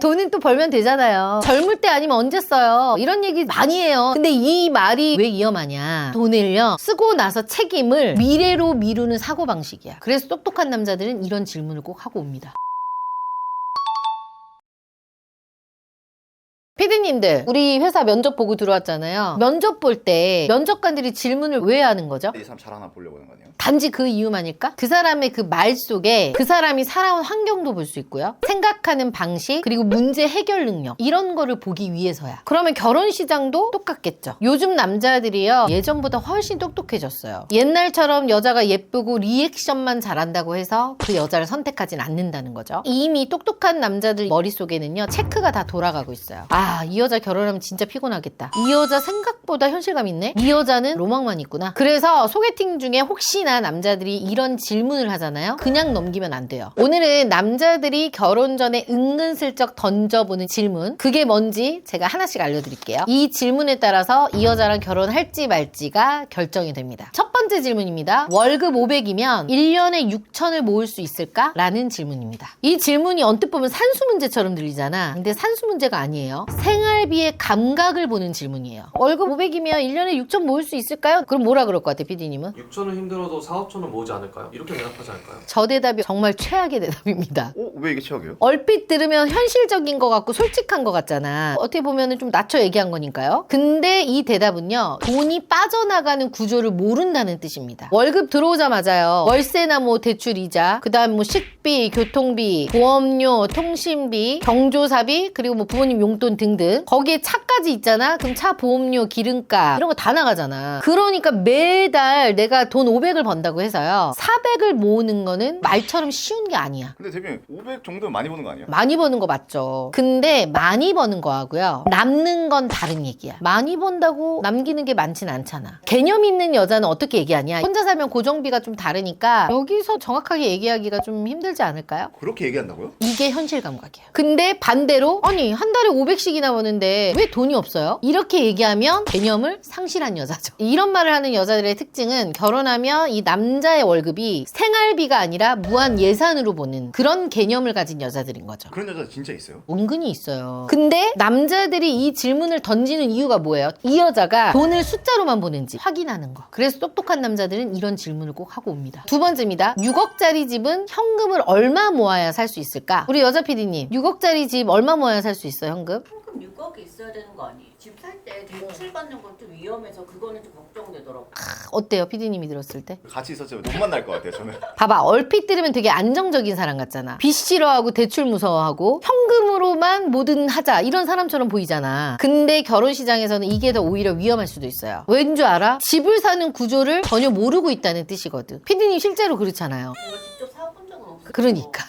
돈은 또 벌면 되잖아요. 젊을 때 아니면 언제 써요? 이런 얘기 많이 해요. 근데 이 말이 왜 위험하냐? 돈을요 쓰고 나서 책임을 미래로 미루는 사고방식이야. 그래서 똑똑한 남자들은 이런 질문을 꼭 하고 옵니다. 피디님들, 우리 회사 면접 보고 들어왔잖아요. 면접 볼 때 면접관들이 질문을 왜 하는 거죠? 이 사람 잘하나 보려고 하는 거 아니에요? 단지 그 이유만일까? 그 사람의 그 말 속에 그 사람이 살아온 환경도 볼 수 있고요. 생각하는 방식, 그리고 문제 해결 능력, 이런 거를 보기 위해서야. 그러면 결혼 시장도 똑같겠죠. 요즘 남자들이요 예전보다 훨씬 똑똑해졌어요. 옛날처럼 여자가 예쁘고 리액션만 잘한다고 해서 그 여자를 선택하진 않는다는 거죠. 이미 똑똑한 남자들 머릿속에는요 체크가 다 돌아가고 있어요. 아, 이 여자 결혼하면 진짜 피곤하겠다. 이 여자 생각보다 현실감 있네. 이 여자는 로망만 있구나. 그래서 소개팅 중에 혹시나 남자들이 이런 질문을 하잖아요. 그냥 넘기면 안 돼요. 오늘은 남자들이 결혼 전에 은근슬쩍 던져보는 질문, 그게 뭔지 제가 하나씩 알려드릴게요. 이 질문에 따라서 이 여자랑 결혼할지 말지가 결정이 됩니다. 첫 번째 질문입니다. 월급 500이면 1년에 6천을 모을 수 있을까? 라는 질문입니다. 이 질문이 언뜻 보면 산수 문제처럼 들리잖아. 근데 산수 문제가 아니에요. 생활비의 감각을 보는 질문이에요. 월급 500이면 1년에 6천 모을 수 있을까요? 그럼 뭐라 그럴 것 같아, 피디님은? 6천은 힘들어도 4, 5천은 모으지 않을까요? 이렇게 대답하지 않을까요? 저 대답이 정말 최악의 대답입니다. 왜 이게 최악이에요? 얼핏 들으면 현실적인 것 같고 솔직한 것 같잖아. 어떻게 보면 좀 낮춰 얘기한 거니까요. 근데 이 대답은요, 돈이 빠져나가는 구조를 모른다는 뜻입니다. 월급 들어오자마자요, 월세나 뭐 대출 이자, 그 다음 뭐 식비, 교통비, 보험료, 통신비, 경조사비, 그리고 뭐 부모님 용돈 등등, 거기에 차까지 있잖아. 그럼 차 보험료, 기름값 이런 거 다 나가잖아. 그러니까 매달 내가 돈 500을 번다고 해서요 400을 모으는 거는 말처럼 쉬운 게 아니야. 근데 대표님 500 정도면 많이 버는 거 아니에요? 많이 버는 거 맞죠. 근데 많이 버는 거하고요 남는 건 다른 얘기야. 많이 번다고 남기는 게 많진 않잖아. 개념 있는 여자는 어떻게 얘기하냐, 혼자 살면 고정비가 좀 다르니까 여기서 정확하게 얘기하기가 좀 힘들지 않을까요? 그렇게 얘기한다고요? 이게 현실 감각이에요. 근데 반대로 아니 한 달에 500씩이나 버는데 왜 돈이 없어요? 이렇게 얘기하면 개념을 상실한 여자죠. 이런 말을 하는 여자들의 특징은 결혼하면 이 남자의 월급이 생활비가 아니라 무한 예산으로 보는 그런 개념을 가진 여자들인 거죠. 그런 여자 진짜 있어요? 은근히 있어요. 근데 남자들이 이 질문을 던지는 이유가 뭐예요? 이 여자가 돈을 숫자로만 보는지 확인하는 거. 그래서 똑똑한 남자들은 이런 질문을 꼭 하고 옵니다. 두 번째입니다. 6억짜리 집은 현금을 얼마 모아야 살 수 있을까? 우리 여자 PD님, 6억짜리 집 얼마 모아야 살 수 있어요, 현금? 현금 6억이 있어야 되는 거 아니에요? 집 살 때 대출 받는 건 좀 위험해서 그거는 좀 걱정되더라고요. 어때요, PD님이 들었을 때? 같이 있었지만 돈 만날 것 같아요 저는. 봐봐, 얼핏 들으면 되게 안정적인 사람 같잖아. 빚 싫어하고 대출 무서워하고 현금으로만 뭐든 하자 이런 사람처럼 보이잖아. 근데 결혼 시장에서는 이게 더 오히려 위험할 수도 있어요. 왠 줄 알아? 집을 사는 구조를 전혀 모르고 있다는 뜻이거든. 피디님 실제로 그렇잖아요. 제가 직접 사본 적은 없어요. 그러니까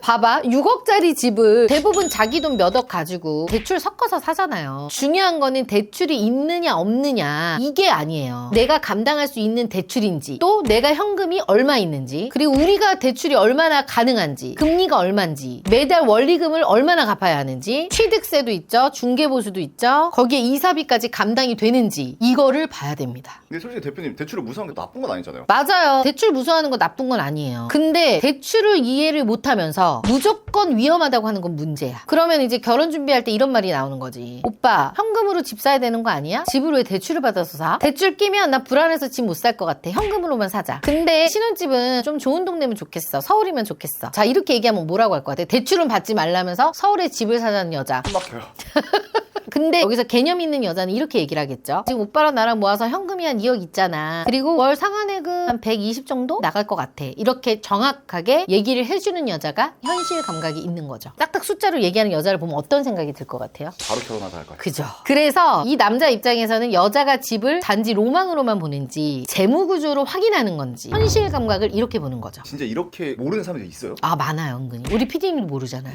봐봐, 6억짜리 집을 대부분 자기 돈 몇 억 가지고 대출 섞어서 사잖아요. 중요한 거는 대출이 있느냐 없느냐 이게 아니에요. 내가 감당할 수 있는 대출인지, 또 내가 현금이 얼마 있는지, 그리고 우리가 대출이 얼마나 가능한지, 금리가 얼마인지, 매달 원리금을 얼마나 갚아야 하는지, 취득세도 있죠, 중개보수도 있죠, 거기에 이사비까지 감당이 되는지, 이거를 봐야 됩니다. 근데 솔직히 대표님 대출을 무서운 게 나쁜 건 아니잖아요. 맞아요. 대출 무서워하는 건 나쁜 건 아니에요. 근데 대출을 이해를 못하면서 무조건 위험하다고 하는 건 문제야. 그러면 이제 결혼 준비할 때 이런 말이 나오는 거지. 오빠, 현금으로 집 사야 되는 거 아니야? 집을 왜 대출을 받아서 사? 대출 끼면 나 불안해서 집 못 살 것 같아. 현금으로만 사자. 근데 신혼집은 좀 좋은 동네면 좋겠어. 서울이면 좋겠어. 자, 이렇게 얘기하면 뭐라고 할 것 같아? 대출은 받지 말라면서 서울에 집을 사자는 여자. 숨 막혀요. 근데 여기서 개념 있는 여자는 이렇게 얘기를 하겠죠. 지금 오빠랑 나랑 모아서 현금이 한 2억 있잖아. 그리고 월 상환액은 한 120 정도 나갈 것 같아. 이렇게 정확하게 얘기를 해주는 여자가 현실 감각이 있는 거죠. 딱딱 숫자로 얘기하는 여자를 보면 어떤 생각이 들 것 같아요? 바로 결혼하자 할 것 같아요. 그죠. 그래서 이 남자 입장에서는 여자가 집을 단지 로망으로만 보는지 재무 구조로 확인하는 건지 현실 감각을 이렇게 보는 거죠. 진짜 이렇게 모르는 사람들이 있어요? 아, 많아요, 은근히. 우리 PD님도 모르잖아요.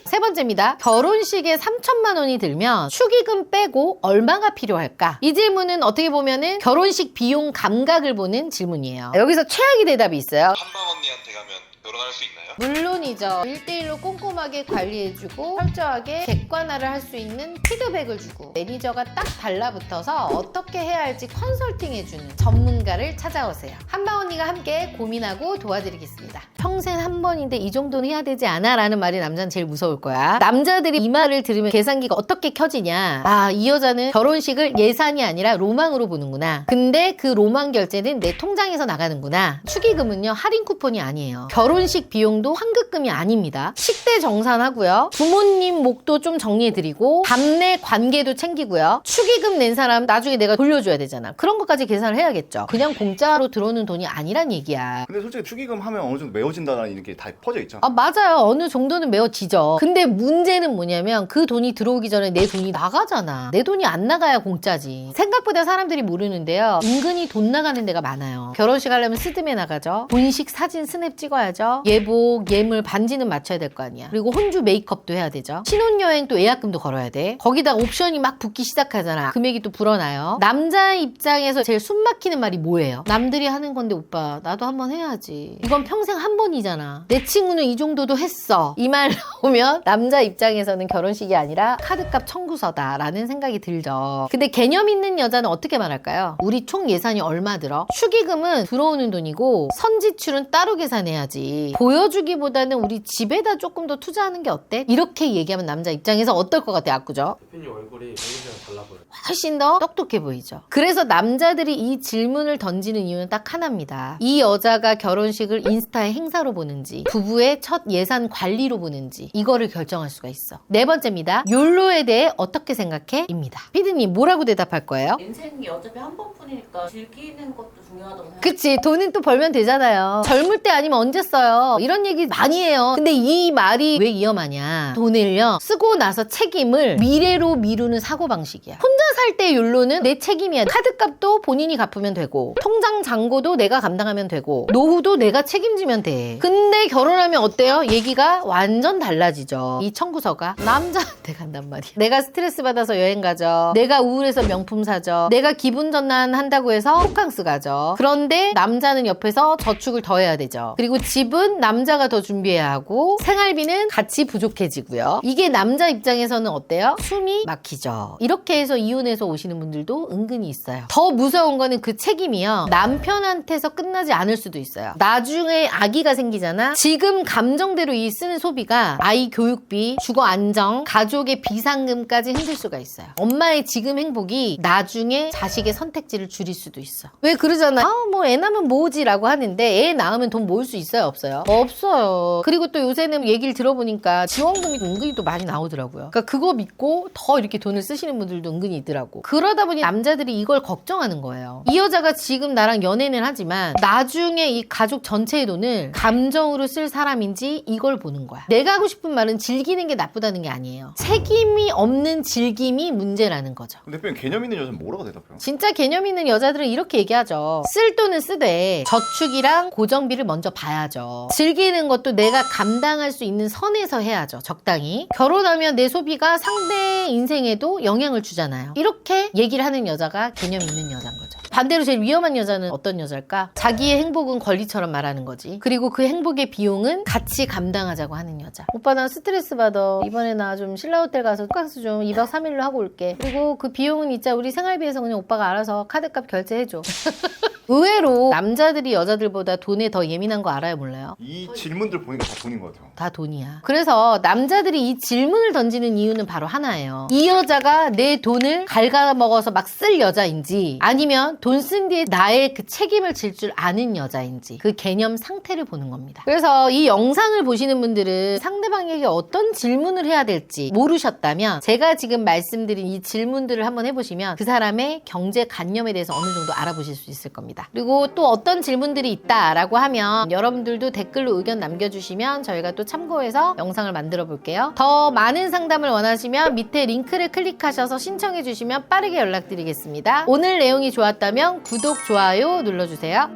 세 번째입니다. 결혼식에 3천만 원이 들면 축의금 빼고 얼마가 필요할까? 이 질문은 어떻게 보면은 결혼식 비용 감각을 보는 질문이에요. 여기서 최악의 대답이 있어요. 한방 언니한테 가면 결혼할 전환할 수 있나요? 물론이죠. 1대1로 꼼꼼하게 관리해주고 철저하게 객관화를 할 수 있는 피드백을 주고 매니저가 딱 달라붙어서 어떻게 해야 할지 컨설팅해주는 전문가를 찾아오세요. 한방 언니가 함께 고민하고 도와드리겠습니다. 평생 한 번인데 이 정도는 해야 되지 않아? 라는 말이 남자는 제일 무서울 거야. 남자들이 이 말을 들으면 계산기가 어떻게 켜지냐. 아, 이 여자는 결혼식을 예산이 아니라 로망으로 보는구나. 근데 그 로망 결제는 내 통장에서 나가는구나. 축의금은요, 할인 쿠폰이 아니에요. 결혼식 비용도 환급금이 아닙니다. 식대 정산하고요. 부모님 목도 좀 정리해드리고 답례 관계도 챙기고요. 축의금 낸 사람 나중에 내가 돌려줘야 되잖아. 그런 것까지 계산을 해야겠죠. 그냥 공짜로 들어오는 돈이 아니란 얘기야. 근데 솔직히 축의금 하면 어느 정도 메워진다는 게 다 퍼져 있잖아. 아, 맞아요. 어느 정도는 메워지죠. 근데 문제는 뭐냐면 그 돈이 들어오기 전에 내 돈이 나가잖아. 내 돈이 안 나가야 공짜지. 생각보다 사람들이 모르는데요. 은근히 돈 나가는 데가 많아요. 결혼식 하려면 스드메 나가죠. 본식 사진 스냅 찍어야죠. 예복, 예물, 반지는 맞춰야 될 거 아니야. 그리고 혼주 메이크업도 해야 되죠. 신혼여행 또 예약금도 걸어야 돼. 거기다 옵션이 막 붙기 시작하잖아. 금액이 또 불어나요. 남자 입장에서 제일 숨막히는 말이 뭐예요? 남들이 하는 건데 오빠 나도 한번 해야지. 이건 평생 한 번이잖아. 내 친구는 이 정도도 했어. 이 말 나오면 남자 입장에서는 결혼식이 아니라 카드값 청구서다라는 생각이 들죠. 근데 개념 있는 여자는 어떻게 말할까요? 우리 총 예산이 얼마 들어? 축의금은 들어오는 돈이고 선지출은 따로 계산해야지. 보여주기보다는 우리 집에다 조금 더 투자하는 게 어때? 이렇게 얘기하면 남자 입장에서 어떨 것 같아요? 압구정? 대표님 얼굴이 매니저랑 달라 보여요. 훨씬 더 똑똑해 보이죠. 그래서 남자들이 이 질문을 던지는 이유는 딱 하나입니다. 이 여자가 결혼식을 인스타의 행사로 보는지 부부의 첫 예산 관리로 보는지 이거를 결정할 수가 있어. 네 번째입니다. 욜로에 대해 어떻게 생각해? 입니다. 피디님 뭐라고 대답할 거예요? 인생이 어차피 한 번뿐이니까 즐기는 것도 중요하다고 생각해요. 그치, 돈은 또 벌면 되잖아요. 젊을 때 아니면 언제 써요? 이런 얘기 많이 해요. 근데 이 말이 왜 위험하냐? 돈을요 쓰고 나서 책임을 미래로 미루는 사고방식이야. 혼자 살 때 욜로는 내 책임이야. 카드값도 본인이 갚으면 되고 통장 잔고도 내가 감당하면 되고 노후도 내가 책임지면 돼. 근데 결혼하면 어때요? 얘기가 완전 달라지죠. 이 청구서가 남자한테 간단 말이야. 내가 스트레스 받아서 여행 가죠. 내가 우울해서 명품 사죠. 내가 기분 전환 한다고 해서 호캉스 가죠. 그런데 남자는 옆에서 저축을 더 해야 되죠. 그리고 집은 남자가 더 준비해야 하고 생활비는 같이 부족해지고요. 이게 남자 입장에서는 어때요? 숨이 막히죠. 이렇게 해서 이혼해서 오시는 분들도 은근히 있어요. 더 무서운 거는 그 책임이요. 남편한테서 끝나지 않을 수도 있어요. 나중에 아기가 생기잖아. 지금 감정대로 이 쓰는 소비가 아이 교육비, 주거 안정, 가족의 비상금까지 힘들 수가 있어요. 엄마의 지금 행복이 나중에 자식의 선택지를 줄일 수도 있어. 왜 그러잖아. 뭐 애 낳으면 모으지라고 하는데 애 낳으면 돈 모을 수 있어요? 없어요? 없어요. 그리고 또 요새는 얘기를 들어보니까 지원금이 은근히 또 많이 나오더라고요. 그러니까 그거 믿고 더 이렇게 돈을 쓰시는 분들도 은근히 있더라고. 그러다 보니 남자들이 이걸 걱정하는 거예요. 이 여자가 지금 나랑 연애는 하지만 나중에 이 가족 전체의 돈을 감정으로 쓸 사람인지 이걸 보는 거야. 내가 하고 싶은 말은 즐기는 게 나쁘다는 게 아니에요. 책임이 없는 즐김이 문제라는 거죠. 근데 대표님 개념 있는 여자는 뭐라고 대답해요? 진짜 개념 있는 여자들은 이렇게 얘기하죠. 쓸 돈은 쓰되 저축이랑 고정비를 먼저 봐야죠. 즐기는 것도 내가 감당할 수 있는 선에서 해야죠. 적당히. 결혼하면 내 소비가 상대 인생에도 영향을 주잖아요. 이렇게 얘기를 하는 여자가 개념 있는 여자인 거죠. 반대로 제일 위험한 여자는 어떤 여자일까? 자기의 행복은 권리처럼 말하는 거지. 그리고 그 행복의 비용은 같이 감당하자고 하는 여자. 오빠 나 스트레스 받아. 이번에 나 좀 신라호텔 가서 호캉스 좀 2박 3일로 하고 올게. 그리고 그 비용은 있자 우리 생활비에서 그냥 오빠가 알아서 카드값 결제해줘. 의외로 남자들이 여자들보다 돈에 더 예민한 거 알아요, 몰라요? 이 질문들 보니까 다 돈인 것 같아요. 다 돈이야. 그래서 남자들이 이 질문을 던지는 이유는 바로 하나예요. 이 여자가 내 돈을 갉아먹어서 막 쓸 여자인지 아니면 돈 쓴 뒤에 나의 그 책임을 질 줄 아는 여자인지 그 개념 상태를 보는 겁니다. 그래서 이 영상을 보시는 분들은 상대방에게 어떤 질문을 해야 될지 모르셨다면 제가 지금 말씀드린 이 질문들을 한번 해보시면 그 사람의 경제관념에 대해서 어느 정도 알아보실 수 있을 겁니다. 그리고 또 어떤 질문들이 있다라고 하면 여러분들도 댓글로 의견 남겨주시면 저희가 또 참고해서 영상을 만들어 볼게요. 더 많은 상담을 원하시면 밑에 링크를 클릭하셔서 신청해 주시면 빠르게 연락드리겠습니다. 오늘 내용이 좋았다면 구독, 좋아요 눌러주세요.